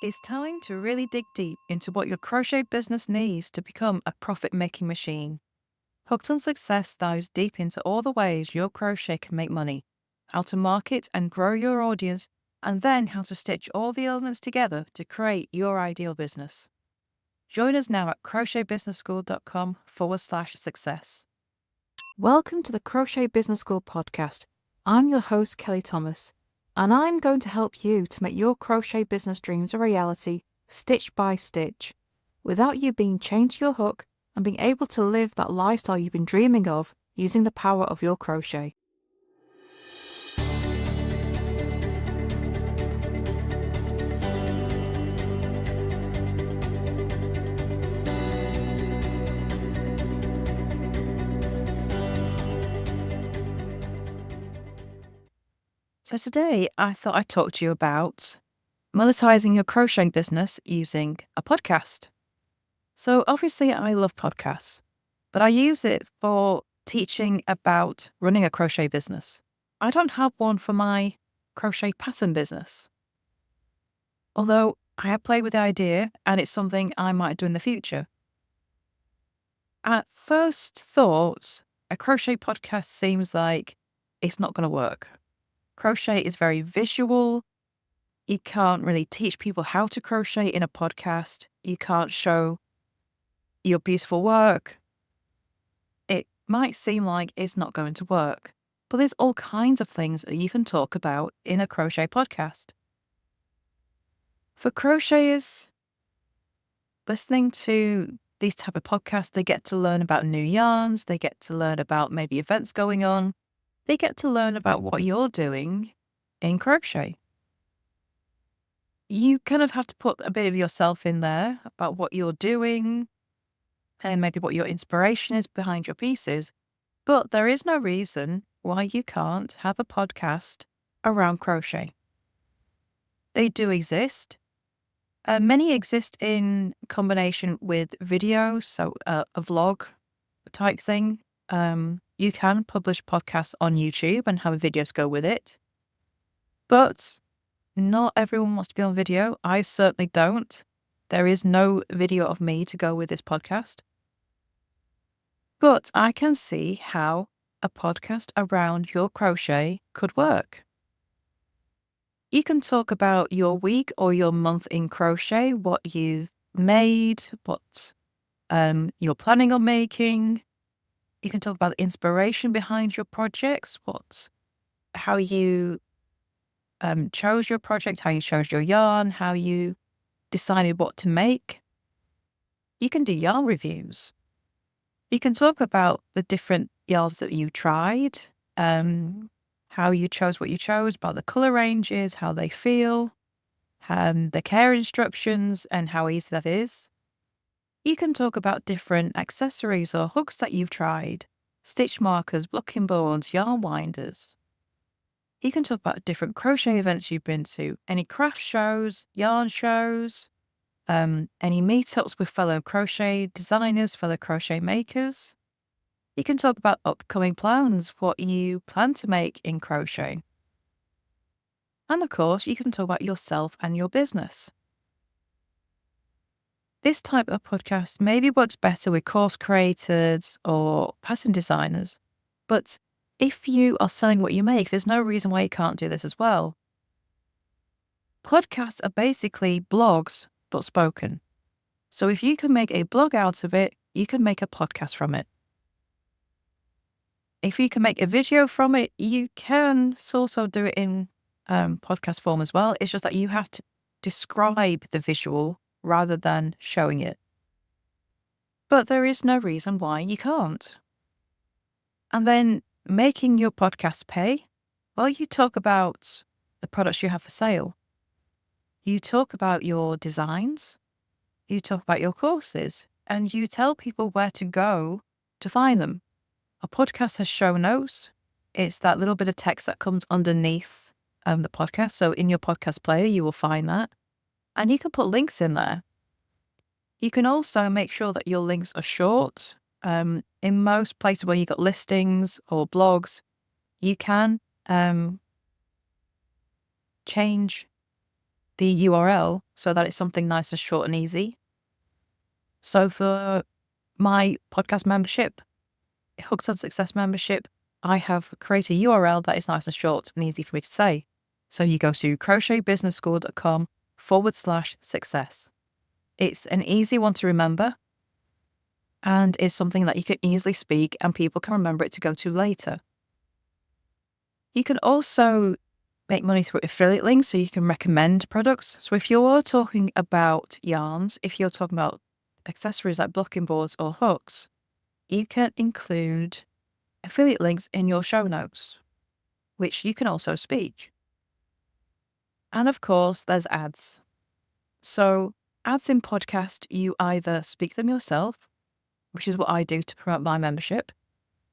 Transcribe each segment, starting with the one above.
It's time to really dig deep into what your crochet business needs to become a profit-making machine. Hooked on Success dives deep into all the ways your crochet can make money, how to market and grow your audience, and then how to stitch all the elements together to create your ideal business. Join us now at crochetbusinessschool.com/success. Welcome to the Crochet Business School podcast. I'm your host, Kelly Thomas, and I'm going to help you to make your crochet business dreams a reality, stitch by stitch, without you being chained to your hook and being able to live that lifestyle you've been dreaming of using the power of your crochet. So today I thought I'd talk to you about monetizing your crocheting business using a podcast. So obviously I love podcasts, but I use it for teaching about running a crochet business. I don't have one for my crochet pattern business. Although I have played with the idea and it's something I might do in the future. At first thought, a crochet podcast seems like it's not going to work. Crochet is very visual. You can't really teach people how to crochet in a podcast. You can't show your beautiful work. It might seem like it's not going to work, but there's all kinds of things that you can talk about in a crochet podcast. For crocheters, listening to these type of podcasts, they get to learn about new yarns, they get to learn about maybe events going on, they get to learn about what you're doing in crochet. You kind of have to put a bit of yourself in there about what you're doing and maybe what your inspiration is behind your pieces. But there is no reason why you can't have a podcast around crochet. They do exist. Many exist in combination with video, so a vlog type thing. You can publish podcasts on YouTube and have videos go with it. But not everyone wants to be on video. I certainly don't. There is no video of me to go with this podcast. But I can see how a podcast around your crochet could work. You can talk about your week or your month in crochet, what you've made, what you're planning on making. You can talk about the inspiration behind your projects, how you chose your project, how you chose your yarn, how you decided what to make. You can do yarn reviews. You can talk about the different yarns that you tried, how you chose what you chose, about the colour ranges, how they feel, the care instructions and how easy that is. You can talk about different accessories or hooks that you've tried, stitch markers, blocking boards, yarn winders. You can talk about different crochet events you've been to, any craft shows, yarn shows, any meetups with fellow crochet designers, fellow crochet makers. You can talk about upcoming plans, what you plan to make in crochet. And of course, you can talk about yourself and your business. This type of podcast maybe works better with course creators or pattern designers, but if you are selling what you make, there's no reason why you can't do this as well. Podcasts are basically blogs, but spoken. So if you can make a blog out of it, you can make a podcast from it. If you can make a video from it, you can also do it in podcast form as well. It's just that you have to describe the visual rather than showing it. But there is no reason why you can't. And then making your podcast pay, well, you talk about the products you have for sale. You talk about your designs. You talk about your courses. And you tell people where to go to find them. A podcast has show notes. It's that little bit of text that comes underneath the podcast. So in your podcast player, you will find that. And you can put links in there. You can also make sure that your links are short. In most places where you've got listings or blogs, you can change the URL so that it's something nice and short and easy. So for my podcast membership, Hooked on Success membership, I have created a URL that is nice and short and easy for me to say. So you go to crochetbusinessschool.com/success. It's an easy one to remember, and it's something that you can easily speak and people can remember it to go to later. You can also make money through affiliate links, so you can recommend products. So if you're talking about yarns, if you're talking about accessories like blocking boards or hooks, you can include affiliate links in your show notes, which you can also speak. And of course, there's ads. So ads in podcast, you either speak them yourself, which is what I do to promote my membership,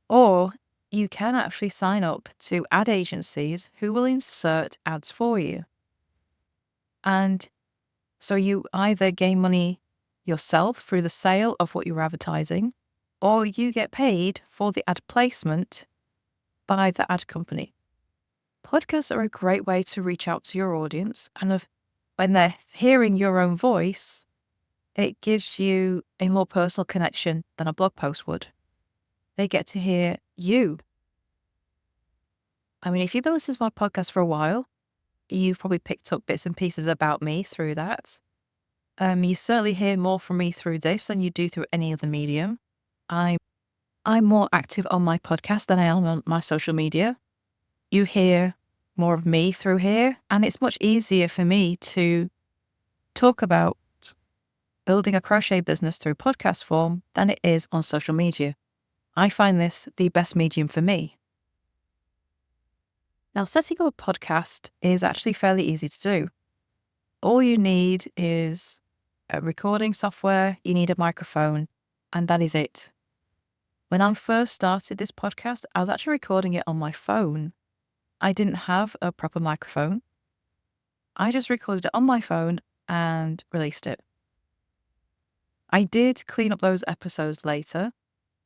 or you can actually sign up to ad agencies who will insert ads for you. And so you either gain money yourself through the sale of what you're advertising, or you get paid for the ad placement by the ad company. Podcasts are a great way to reach out to your audience, and when they're hearing your own voice, it gives you a more personal connection than a blog post would. They get to hear you. I mean, if you've been listening to my podcast for a while, you've probably picked up bits and pieces about me through that. You certainly hear more from me through this than you do through any other medium. I'm more active on my podcast than I am on my social media. You hear more of me through here, and it's much easier for me to talk about building a crochet business through podcast form than it is on social media. I find this the best medium for me. Now, setting up a podcast is actually fairly easy to do. All you need is a recording software, you need a microphone, and that is it. When I first started this podcast, I was actually recording it on my phone. I didn't have a proper microphone. I just recorded it on my phone and released it. I did clean up those episodes later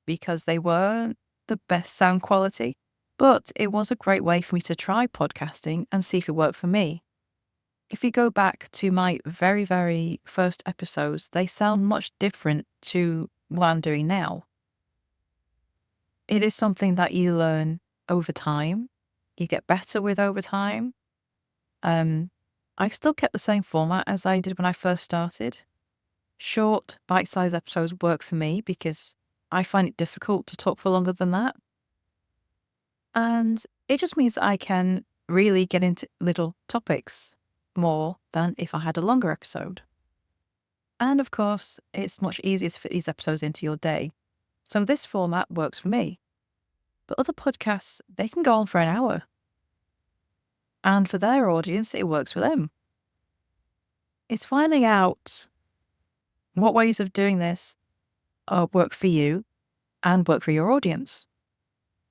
because they weren't the best sound quality, but it was a great way for me to try podcasting and see if it worked for me. If you go back to my very, very first episodes, they sound much different to what I'm doing now. It is something that you learn over time. You get better with over time. I've still kept the same format as I did when I first started. Short, bite-sized episodes work for me because I find it difficult to talk for longer than that. And it just means that I can really get into little topics more than if I had a longer episode. And of course, it's much easier to fit these episodes into your day. So this format works for me. But other podcasts, they can go on for an hour. And for their audience, it works for them. It's finding out what ways of doing this work for you and work for your audience.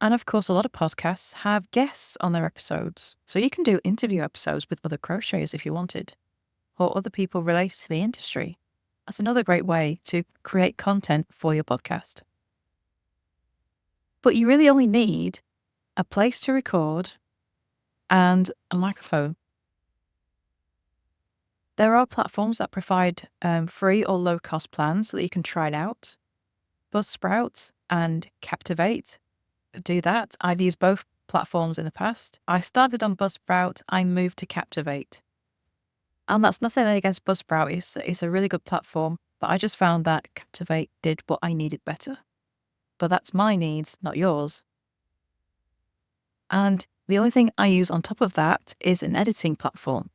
And of course, a lot of podcasts have guests on their episodes. So you can do interview episodes with other crocheters if you wanted, or other people related to the industry. That's another great way to create content for your podcast. But you really only need a place to record and a microphone. There are platforms that provide free or low-cost plans so that you can try it out. Buzzsprout and Captivate do that. I've used both platforms in the past. I started on Buzzsprout, I moved to Captivate. And that's nothing against Buzzsprout. It's a really good platform, but I just found that Captivate did what I needed better. But that's my needs, not yours. And the only thing I use on top of that is an editing platform.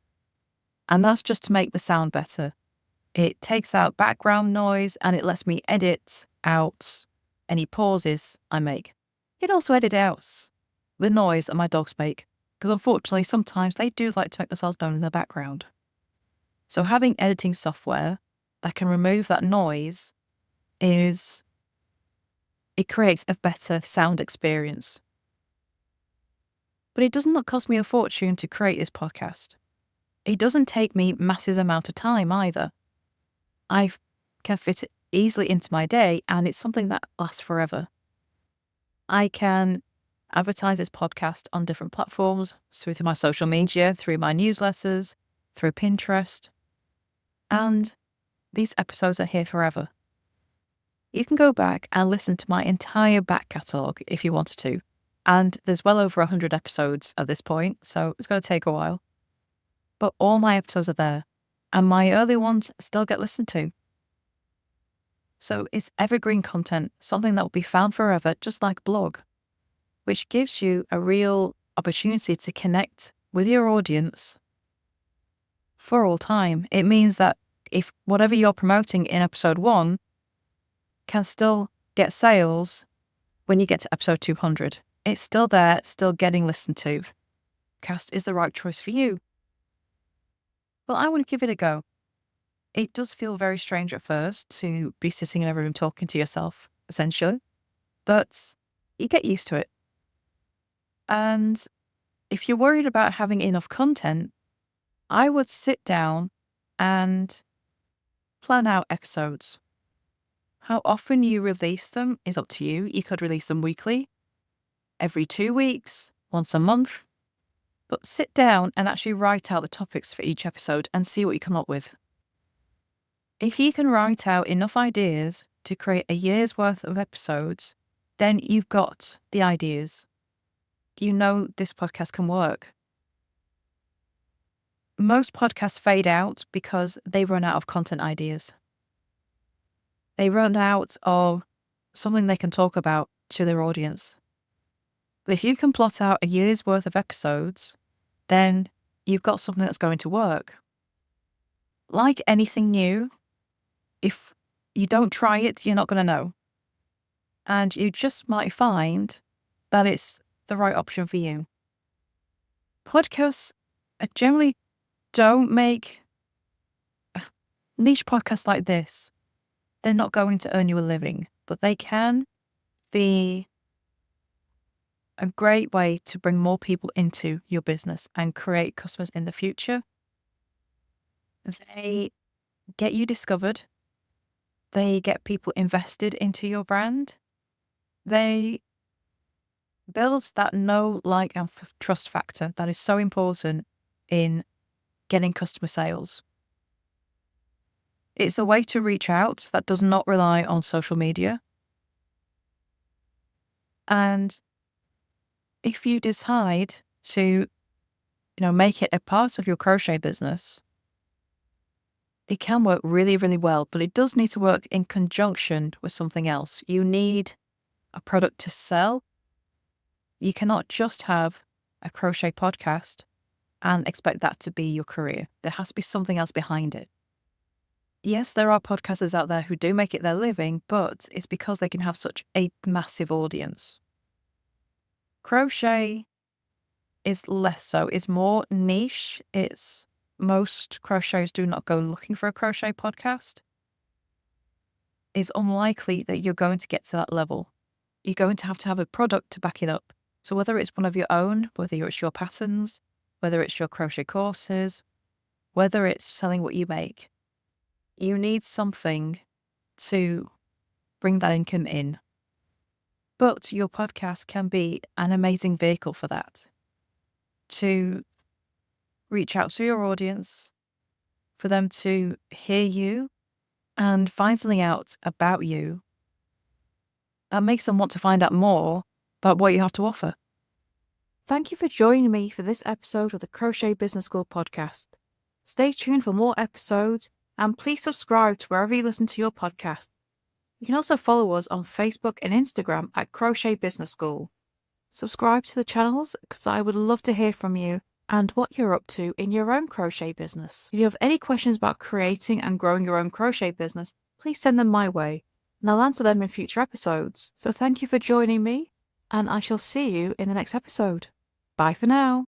And that's just to make the sound better. It takes out background noise and it lets me edit out any pauses I make. It also edits out the noise that my dogs make, because unfortunately sometimes they do like to make themselves known in the background. So having editing software that can remove that noise it creates a better sound experience. But it doesn't cost me a fortune to create this podcast. It doesn't take me massive amount of time either. I can fit it easily into my day and it's something that lasts forever. I can advertise this podcast on different platforms, through my social media, through my newsletters, through Pinterest, and these episodes are here forever. You can go back and listen to my entire back catalogue if you wanted to, and there's well over 100 episodes at this point, so it's going to take a while. But all my episodes are there, and my early ones still get listened to. So it's evergreen content, something that will be found forever, just like a blog, which gives you a real opportunity to connect with your audience for all time. It means that if whatever you're promoting in episode 1 can still get sales when you get to episode 200. It's still there, it's still getting listened to. Podcast is the right choice for you. Well, I want to give it a go. It does feel very strange at first to be sitting in a room talking to yourself, essentially, but you get used to it. And if you're worried about having enough content, I would sit down and plan out episodes. How often you release them is up to you. You could release them weekly, every 2 weeks, once a month. But sit down and actually write out the topics for each episode and see what you come up with. If you can write out enough ideas to create a year's worth of episodes, then you've got the ideas. You know this podcast can work. Most podcasts fade out because they run out of content ideas. They run out of something they can talk about to their audience. But if you can plot out a year's worth of episodes, then you've got something that's going to work. Like anything new, if you don't try it, you're not going to know. And you just might find that it's the right option for you. Podcasts generally don't make niche podcasts like this. They're not going to earn you a living, but they can be a great way to bring more people into your business and create customers in the future. They get you discovered. They get people invested into your brand. They build that know, like, and trust factor that is so important in getting customer sales. It's a way to reach out that does not rely on social media. And if you decide to, make it a part of your crochet business, it can work really, really well, but it does need to work in conjunction with something else. You need a product to sell. You cannot just have a crochet podcast and expect that to be your career. There has to be something else behind it. Yes, there are podcasters out there who do make it their living, but it's because they can have such a massive audience. Crochet is less so. It's more niche. Most crocheters do not go looking for a crochet podcast. It's unlikely that you're going to get to that level. You're going to have a product to back it up. So whether it's one of your own, whether it's your patterns, whether it's your crochet courses, whether it's selling what you make, you need something to bring that income in. But your podcast can be an amazing vehicle for that. To reach out to your audience, for them to hear you and find something out about you that makes them want to find out more about what you have to offer. Thank you for joining me for this episode of the Crochet Business School podcast. Stay tuned for more episodes and please subscribe to wherever you listen to your podcast. You can also follow us on Facebook and Instagram at Crochet Business School. Subscribe to the channels because I would love to hear from you and what you're up to in your own crochet business. If you have any questions about creating and growing your own crochet business, please send them my way and I'll answer them in future episodes. So thank you for joining me and I shall see you in the next episode. Bye for now.